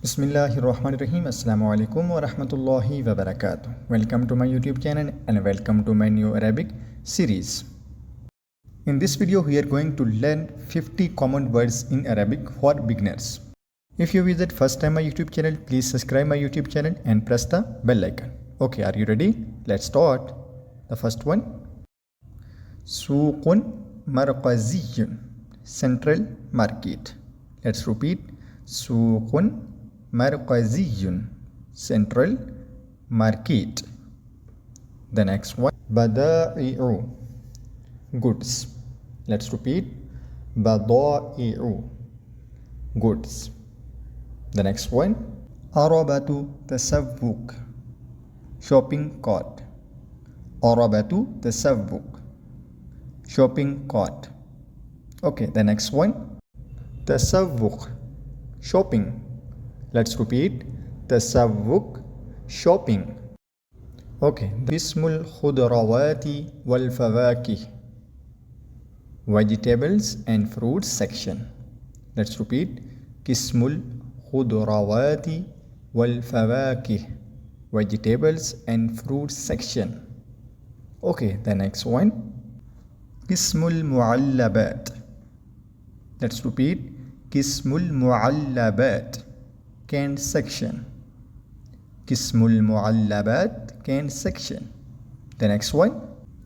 Bismillahirrahmanirrahim. Assalamu alaikum wa rahmatullahi wa barakatuh. Welcome to my YouTube channel and welcome to my new Arabic series. In this video, we are going to learn 50 common words in Arabic for beginners. If you visit first time my YouTube channel, please subscribe my YouTube channel and press the bell icon. Okay, are you ready? Let's start. The first one. Suqun marqaziyyun. Central market. Let's repeat. Suqun marqaziyyun, central market. The next one, bada'i'u, goods. Let's repeat, bada'i'u, goods. The next one, arabatu tasawwuq, shopping cart. Arabatu tasawwuq, shopping cart. Okay, the next one, tasawwuq, shopping. Let's repeat, tasawwuq, shopping. Okay, ismul khudrawati wal fawakih, vegetables and fruits section. Let's repeat, ismul khudrawati wal fawakih, vegetables and fruits section. Okay, the next one, ismul muallabat. Let's repeat, ismul muallabat, canned section. Qismul muallabat, canned section. The next one,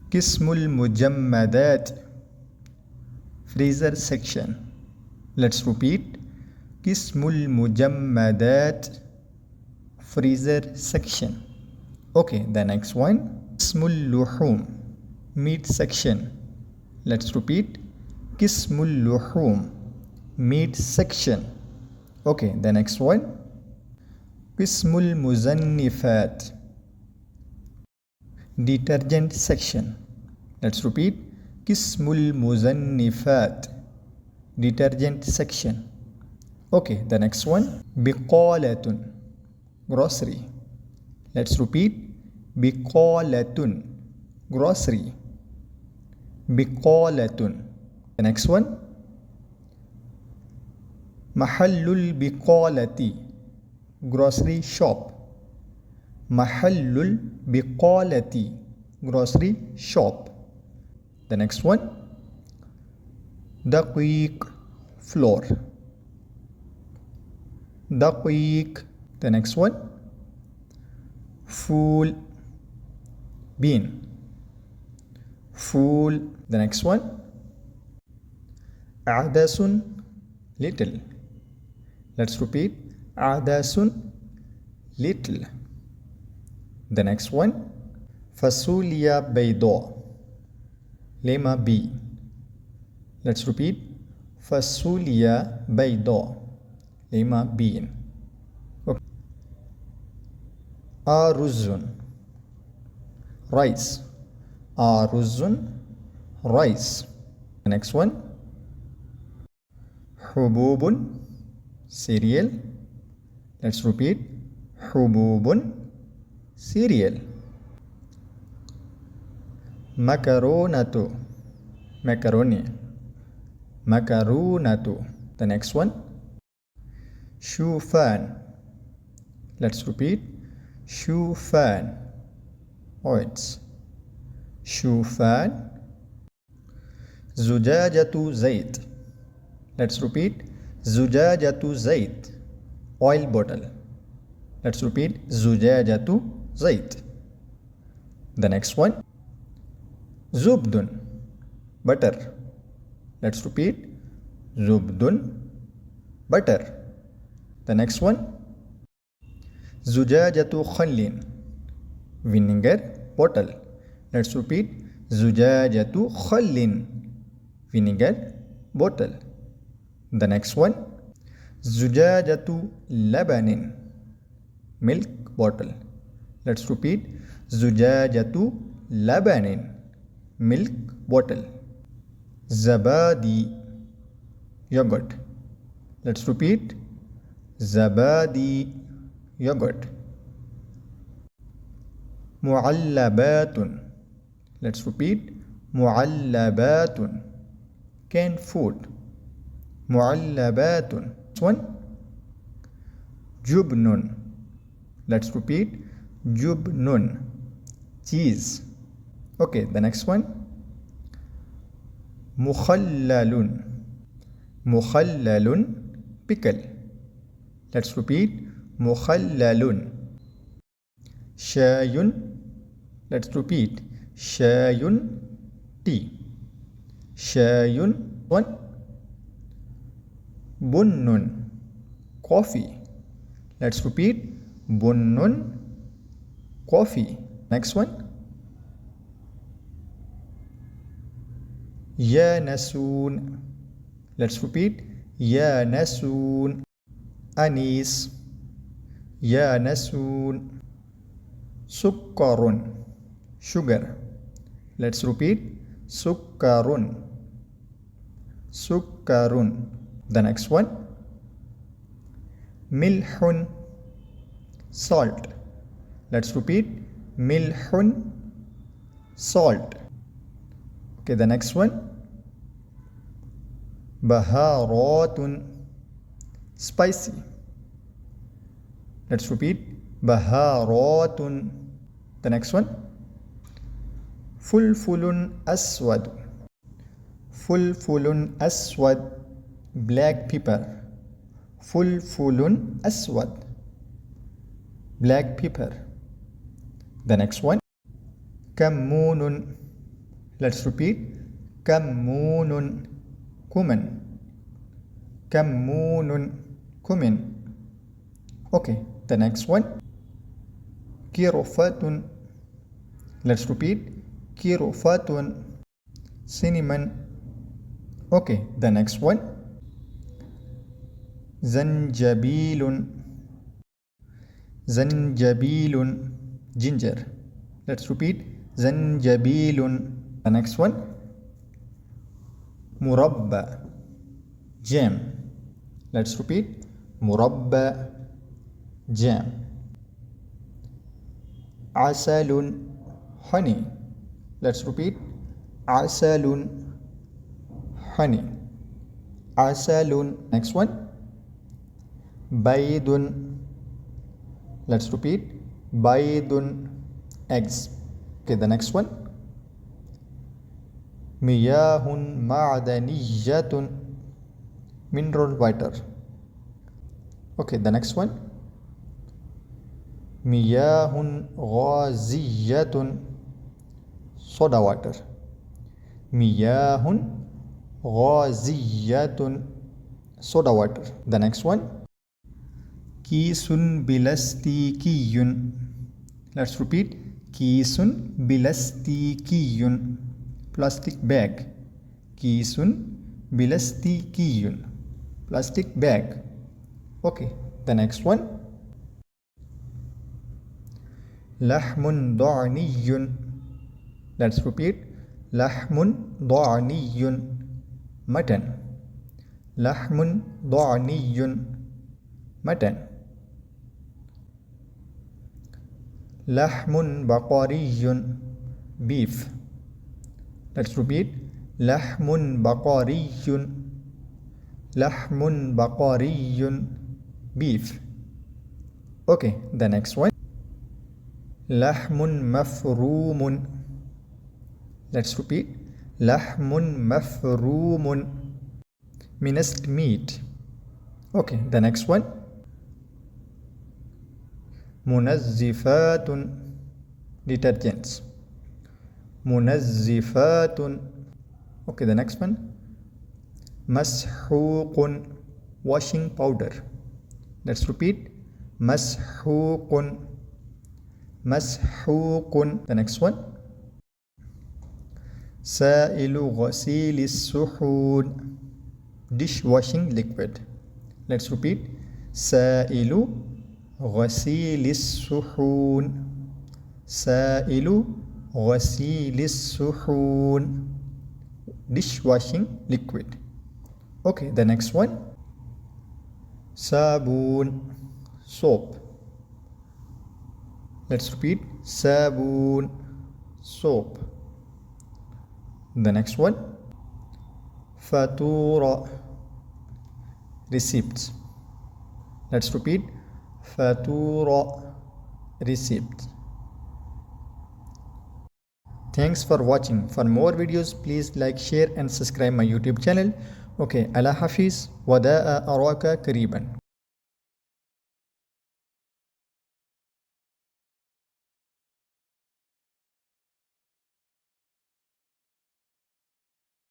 Qismul mujammadat, freezer section. Let's repeat, Qismul mujammadat, freezer section. Okay, the next one, Qismul luhum, meat section. Let's repeat, Qismul luhum, meat section. Okay, the next one, Qismul muzannifat, detergent section. Let's repeat, Qismul muzannifat, detergent section. Okay, the next one, biqalatun, grocery. Let's repeat, biqalatun, grocery. Biqalatun. The next one, mahallul biqalati, grocery shop. Mahallul biqalati, grocery shop. The next one, daqiq, flour. Daqiq. The next one, fool, bean. Fool. The next one, adasun, little. Let's repeat, adasun, little. The next one, fasulia bayda, lima bean. Let's repeat, fasulia bayda, lima bean. Okay. Aruzun, rice. Aruzun, rice. The next one, hububun, cereal. Let's repeat, hububun, cereal. Makaronatu, macaroni. Makarunatu. The next one, shufan. Let's repeat, shufan, oils. Shufan. Zujajatu zait. Let's repeat, zujajatu zait, oil bottle. Let's repeat, zujajatu zait. The next one, zubdun, butter. Let's repeat, zubdun, butter. The next one, zujajatu khallin, vinegar bottle. Let's repeat, zujajatu khallin, vinegar bottle. The next one, zujajatu labanin, milk bottle. Let's repeat, zujajatu labanin, milk bottle. Zabadi, yogurt. Let's repeat, zabadi, yogurt. Muallabatun. Let's repeat, muallabatun, canned food. Muallabatun. Next one, Jubnun. Let's repeat. Jubnun. Cheese. Okay, the next one. Mukhallalun. Mukhallalun. Pickle. Let's repeat. Mukhallalun. Shayun. Let's repeat. Shayun. Tea. Shayun. One. Bunnun. Coffee. Let's repeat. Bunnun. Coffee. Next one. Yanasun. Let's repeat. Yanasun. Anis. Yanasun. Sukkarun. Sugar. Let's repeat. Sukkarun. Sukkarun. The next one. Milhun. Salt. Let's repeat. Milhun. Salt. Okay, the next one. Baharatun. Spicy. Let's repeat. Baharatun. The next one. Fulfulun aswad. Fulfulun aswad. Black pepper. Fulfulun aswad. Black pepper. The next one. Kammunun. Let's repeat. Kammunun. Cumin. Kammunun. Cumin. Okay, the next one. Kirofatun. Let's repeat. Kirofatun. Cinnamon. Okay, the next one. Zanjabilun. Zanjabilun. Ginger. Let's repeat. Zanjabilun. The next one. Murabba. Jam. Let's repeat. Murabba. Jam. Asalun. Honey. Let's repeat. Asalun. Honey. Asalun. Next one. Baydun. Let's repeat. Baydun. Eggs. Okay, the next one. Miyahun ma'daniyatun. Mineral water. Okay, the next one. Miyahun ghaziyatun. Soda water. Miyahun ghaziyatun. Soda water. The next one. Kisun bilastikiyun. Let's repeat. Kisun bilastikiyun. Plastic bag. Kisun bilastikiyun. Plastic bag. Okay, the next one. Lahmun da'niyun. Let's repeat. Lahmun da'niyun. Mutton. Lahmun da'niyun. Mutton. Lahmun baqariyun. Beef. Let's repeat. Lahmun baqariyun. Lahmun baqariyun. Beef. Okay, the next one. Lahmun mafrumun. Let's repeat. Lahmun mafrumun. Minced meat. Okay, the next one. Munazzifatun. Detergents. Munazzifatun. Okay, the next one. Mashuqun. Washing powder. Let's repeat. Mashuqun. Mashuqun. The next one. Sa'ilu ghasili suhun. Dishwashing liquid. Let's repeat. Sa'ilu ghasili suhun. Sa'ilu ghasili suhun. Dishwashing liquid. Okay, the next one. Sabun. Soap. Let's repeat. Sabun. Soap. The next one. Fatura. Receipts. Let's repeat. فاتورة receipt. Thanks for watching. For more videos, please like, share and subscribe my YouTube channel. Okay, Allah Hafiz. وداء أراك قريبا.